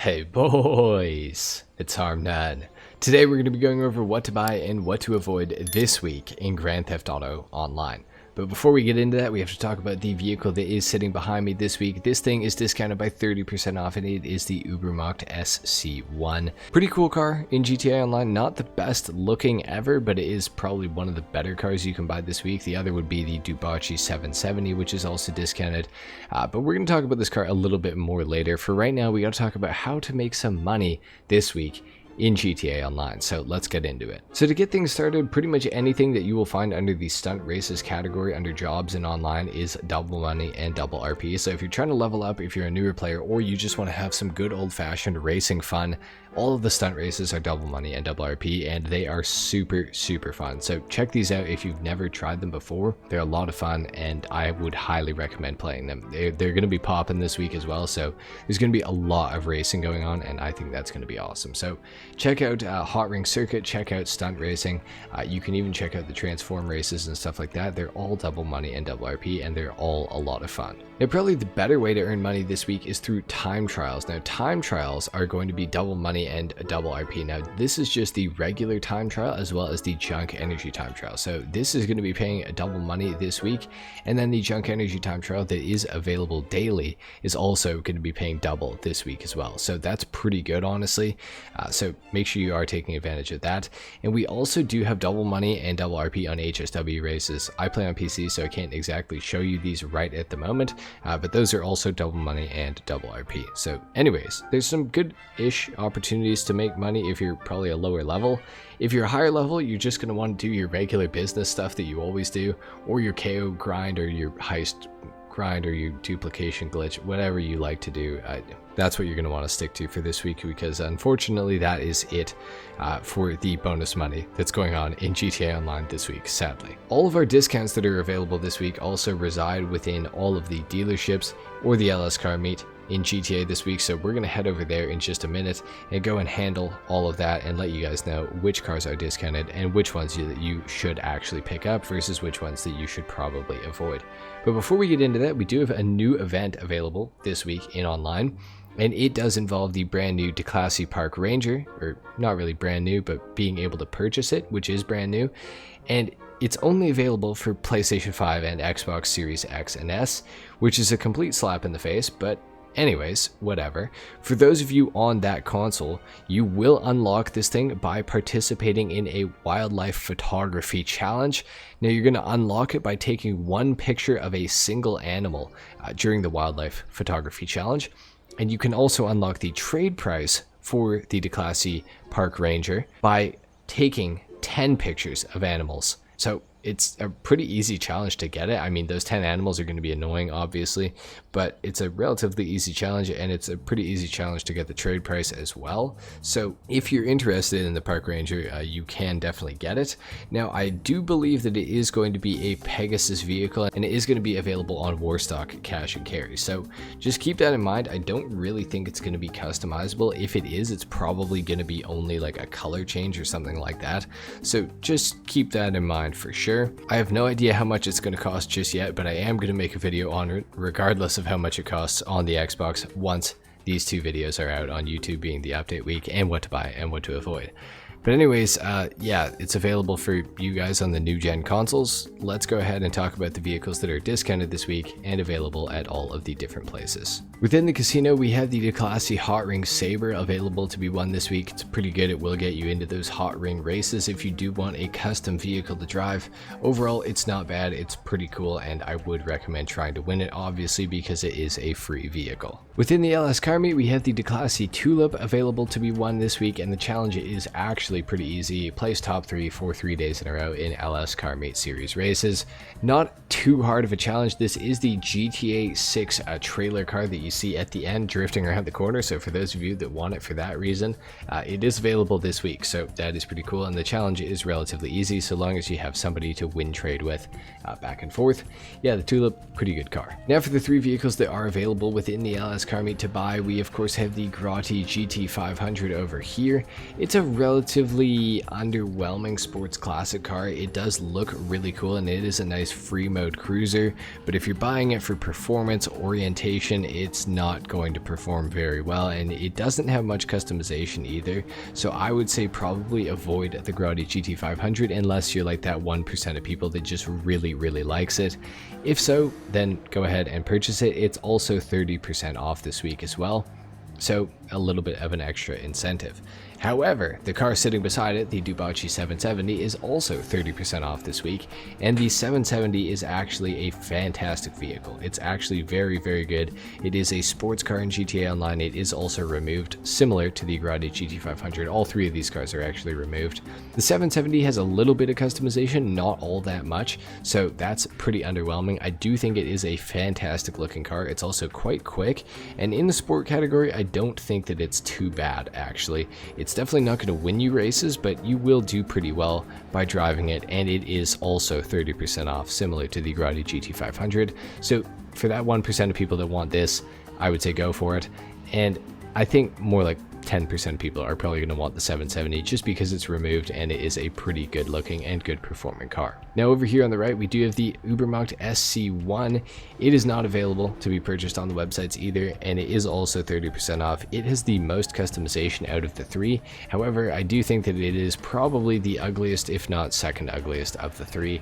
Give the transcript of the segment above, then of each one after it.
Hey boys, it's HarmNone. Today we're going to be going over what to buy and what to avoid this week in Grand Theft Auto Online. But before we get into that, we have to talk about the vehicle that is sitting behind me this week. This thing is discounted by 30% off, and it is the Ubermacht SC1. Pretty cool car in GTA Online. Not the best looking ever, but it is probably one of the better cars you can buy this week. The other would be the DUGG 770, which is also discounted. But we're going to talk about this car a little bit more later. For right now, we got to talk about how to make some money this week in GTA Online, so let's get into it. So to get things started, pretty much anything that you will find under the stunt races category under jobs in online is double money and double RP. So if you're trying to level up, if you're a newer player, or you just want to have some good old-fashioned racing fun, all of the stunt races are double money and double RP, and they are super fun. So check these out if you've never tried them before. They're a lot of fun, and I would highly recommend playing them. They're going to be popping this week as well, so there's going to be a lot of racing going on, and I think that's going to be awesome. So check out Hot Ring Circuit, check out Stunt Racing. You can even check out the Transform races and stuff like that. They're all double money and double RP, and they're all a lot of fun. Now, probably the better way to earn money this week is through time trials. Now, time trials are going to be double money and double RP. Now, this is just the regular time trial as well as the junk energy time trial. So this is going to be paying a double money this week, and then the junk energy time trial that is available daily is also going to be paying double this week as well. So that's pretty good, honestly. So make sure you are taking advantage of that. And we also do have double money and double RP on HSW races. I play on PC, so I can't exactly show you these right at the moment, but those are also double money and double RP. So anyways, there's some good-ish opportunities to make money if you're probably a lower level. If you're a higher level, you're just going to want to do your regular business stuff that you always do, or your KO grind, or your heist grind, or your duplication glitch, whatever you like to do. That's what you're going to want to stick to for this week, because unfortunately that is it for the bonus money that's going on in GTA Online this week, sadly. All of our discounts that are available this week also reside within all of the dealerships or the LS car meet in GTA this week, so we're going to head over there in just a minute and go and handle all of that and let you guys know which cars are discounted and which ones you should actually pick up versus which ones that you should probably avoid. But before we get into that, we do have a new event available this week in online, and it does involve the brand new Declassy Park Ranger, or not really brand new, but being able to purchase it, which is brand new, and it's only available for PlayStation 5 and Xbox Series X and S, which is a complete slap in the face, but anyways, whatever. For those of you on that console, you will unlock this thing by participating in a wildlife photography challenge. Now, you're going to unlock it by taking one picture of a single animal during the wildlife photography challenge. And you can also unlock the trade price for the Declassy Park Ranger by taking 10 pictures of animals. So it's a pretty easy challenge to get it. I mean, those 10 animals are going to be annoying, obviously, but it's a relatively easy challenge, and it's a pretty easy challenge to get the trade price as well. So if you're interested in the Park Ranger, you can definitely get it. Now, I do believe that it is going to be a Pegasus vehicle, and it is going to be available on Warstock Cash and Carry. So just keep that in mind. I don't really think it's going to be customizable. If it is, it's probably going to be only like a color change or something like that. So just keep that in mind for sure. I have no idea how much it's going to cost just yet, but I am going to make a video on it regardless of how much it costs on the Xbox once these two videos are out on YouTube, being the update week and what to buy and what to avoid. But anyways, yeah, it's available for you guys on the new gen consoles. Let's go ahead and talk about the vehicles that are discounted this week and available at all of the different places. Within the casino, we have the Declassy Hot Ring Saber available to be won this week. It's pretty good. It will get you into those hot ring races if you do want a custom vehicle to drive. Overall, it's not bad. It's pretty cool, and I would recommend trying to win it, obviously, because it is a free vehicle. Within the LS car meet, we have the Declassy Tulip available to be won this week, and the challenge is actually pretty easy. Place top 3 for 3 days in a row in LS car meet series races. Not too hard of a challenge. This is the GTA 6 trailer car that you see at the end drifting around the corner, so for those of you that want it for that reason, it is available this week, so that is pretty cool, and the challenge is relatively easy so long as you have somebody to win trade with back and forth. Yeah, the Tulip, pretty good car. Now for the 3 vehicles that are available within the LS car meet to buy, we of course have the Grotti GT500 over here. It's a relative relatively underwhelming sports classic car. It does look really cool and it is a nice free mode cruiser, but if you're buying it for performance orientation, it's not going to perform very well, and it doesn't have much customization either. So I would say probably avoid the Grotti GT500 unless you're like that 1% of people that just really likes it. If so, then go ahead and purchase it. It's also 30% off this week as well, so a little bit of an extra incentive. However, the car sitting beside it, the Dubachi 770, is also 30% off this week, and the 770 is actually a fantastic vehicle. It's actually very good. It is a sports car in GTA Online. It is also removed, similar to the Grotti GT500. All three of these cars are actually removed. The 770 has a little bit of customization, not all that much, so that's pretty underwhelming. I do think it is a fantastic looking car. It's also quite quick, and in the sport category, I don't think that it's too bad, actually. It's definitely not going to win you races, but you will do pretty well by driving it, and it is also 30% off, similar to the Grotti GT500. So for that 1% of people that want this, I would say go for it. And I think more like 10% of people are probably going to want the 770 just because it's removed and it is a pretty good looking and good performing car. Now over here on the right, we do have the Ubermacht SC1. It is not available to be purchased on the websites either, and it is also 30% off. It has the most customization out of the three. However, I do think that it is probably the ugliest, if not second ugliest of the three.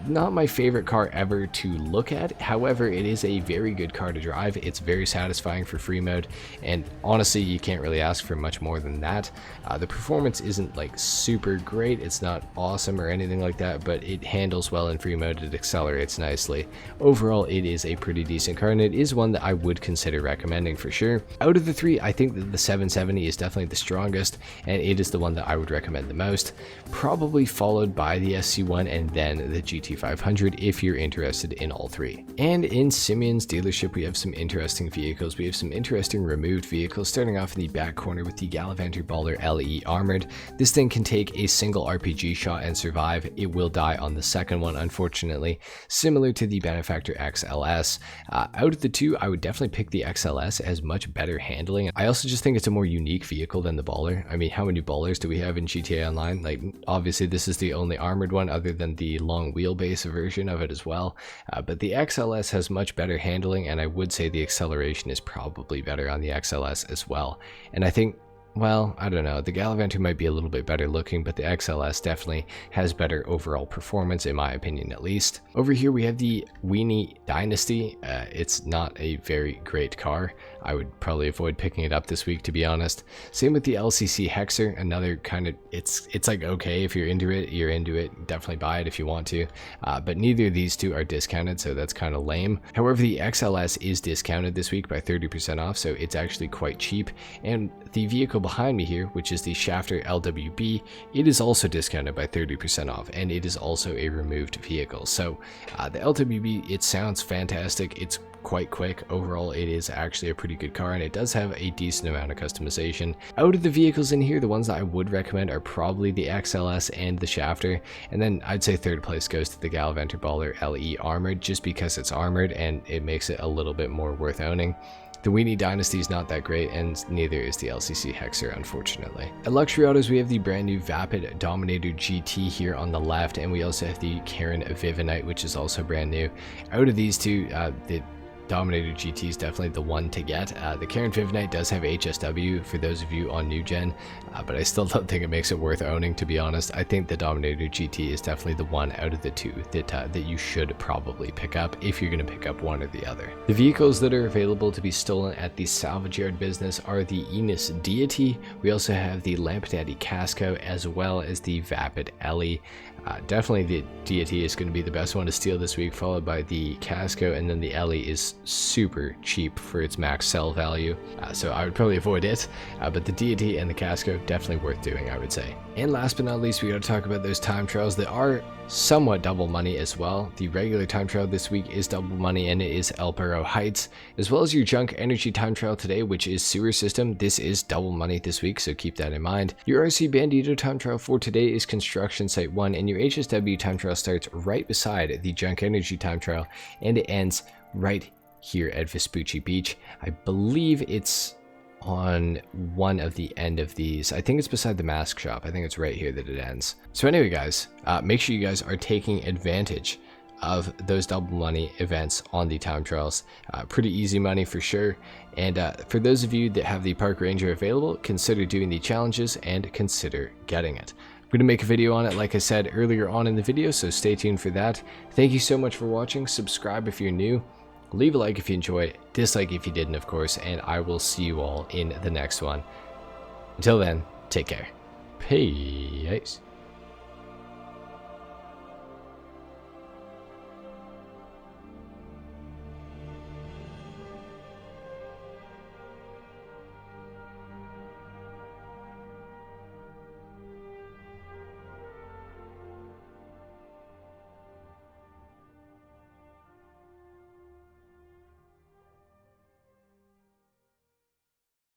Not my favorite car ever to look at. However, it is a very good car to drive. It's very satisfying for free mode, and honestly, you can't really ask for much more than that. The performance isn't like super great. It's not awesome or anything like that, but it handles well in free mode. It accelerates nicely. Overall, it is a pretty decent car, and it is one that I would consider recommending for sure. Out of the three, I think that the 770 is definitely the strongest, and it is the one that I would recommend the most, probably followed by the SC1 and then the GT500 if you're interested in all three. And in Simeon's dealership, we have some interesting vehicles. We have some interesting removed vehicles, starting off in the back corner with the Gallivanter Baller LE Armored. This thing can take a single RPG shot and survive. It will die on the second one, unfortunately, similar to the Benefactor XLS. Out of the two, I would definitely pick the XLS. It has much better handling. I also just think it's a more unique vehicle than the Baller. I mean, how many Ballers do we have in GTA Online? Like, obviously this is the only armored one other than the long wheelbase version of it as well, but the XLS has much better handling, and I would say the acceleration is probably better on the XLS as well. And I think, well, I don't know, the Gallivanter might be a little bit better looking, but the XLS definitely has better overall performance, in my opinion at least. Over here we have the Weenie Dynasty. It's not a very great car. I would probably avoid picking it up this week, to be honest. Same with the LCC Hexer, another kind of, it's like okay, if you're into it, you're into it. Definitely buy it if you want to, but neither of these two are discounted, so that's kind of lame. However, the XLS is discounted this week by 30% off, so it's actually quite cheap. And the vehicle behind me here, which is the Shafter LWB, it is also discounted by 30% off, and it is also a removed vehicle. So the LWB, it sounds fantastic. It's quite quick. Overall, it is actually a pretty good car, and it does have a decent amount of customization. Out of the vehicles in here, the ones that I would recommend are probably the XLS and the Shafter, and then I'd say third place goes to the Gallivanter Baller LE Armored, just because it's armored and it makes it a little bit more worth owning. The Weenie Dynasty is not that great, and neither is the LCC Hexer, unfortunately. At Luxury Autos, we have the brand new Vapid Dominator GT here on the left, and we also have the Karen Vivinite, which is also brand new. Out of these two, the Dominator GT is definitely the one to get. The Karen Vivinite does have HSW for those of you on new gen, but I still don't think it makes it worth owning, to be honest. I think the Dominator GT is definitely the one out of the two that you should probably pick up if you're going to pick up one or the other. The vehicles that are available to be stolen at the salvage yard business are the Enos Deity. We also have the Lamp Daddy Casco, as well as the Vapid Ellie. Definitely the Deity is going to be the best one to steal this week, followed by the Casco, and then the Ellie is super cheap for its max sell value, so I would probably avoid it, but the Deity and the Casco definitely worth doing, I would say. And last but not least, we got to talk about those time trials that are somewhat double money as well. The regular time trial this week is double money, and it is El Burro Heights, as well as your Junk Energy time trial today, which is Sewer System. This is double money this week, so keep that in mind. Your RC Bandito time trial for today is Construction Site 1, and your HSW time trial starts right beside the Junk Energy time trial, and it ends right here at Vespucci Beach. I believe it's on one of the end of these. I think it's beside the mask shop. I think it's right here that it ends. So anyway, guys, make sure you guys are taking advantage of those double money events on the time trials. Pretty easy money for sure. And for those of you that have the park ranger available, consider doing the challenges and consider getting it. I'm going to make a video on it, like I said earlier on in the video, so stay tuned for that. Thank you so much for watching. Subscribe if you're new. Leave a like if you enjoyed, dislike if you didn't, of course, and I will see you all in the next one. Until then, take care. Peace.